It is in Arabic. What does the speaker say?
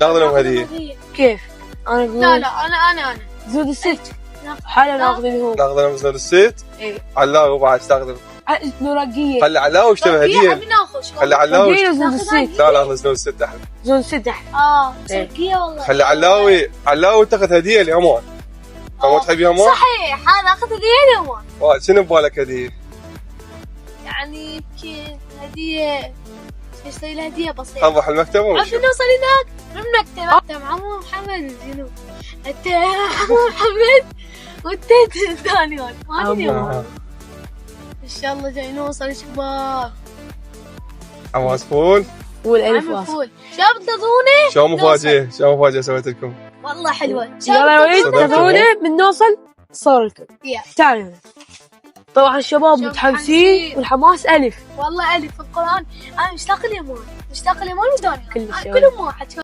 ناخذ لهم هديه. كيف؟ انا اقول لا انا زود الست حالا ناخذ اللي هو ناخذ لهم زول الست. ايه علاوي بعد تاخذ. نورقية. خلي علاوي اشتري هديه. ابي ناخذ خلي علاوي. نورقية وزود الست. لا ناخذ زول الست احلى. زود الست احلى. تركيا والله. خلي علاوي تاخذ هديه لامان. ما تحبي امان؟ صحيح انا اخذ هديه لامان. شنو ببالك هديه؟ يعني يمكن هديه اشتري له هديه بسيطه. نروح المكتبه عشان ونشوف. نوصل هناك من المكتبة مع عمو محمد شنو؟ انت عمو محمد وانت الثاني ما ادري ان شاء الله جاي نوصل شباب. حماس فول. والالف عامل واصل. فول شباب انتظروني. شو مفاجاه سويت لكم؟ والله حلوه. يلا يا وليد انتظرونا من نوصل صور لكم. تعالوا. طبعا الشباب متحمسين والحماس الف. والله الف في القران. انا مشتاق اليمن وداني كل شيء. كلهم واحد.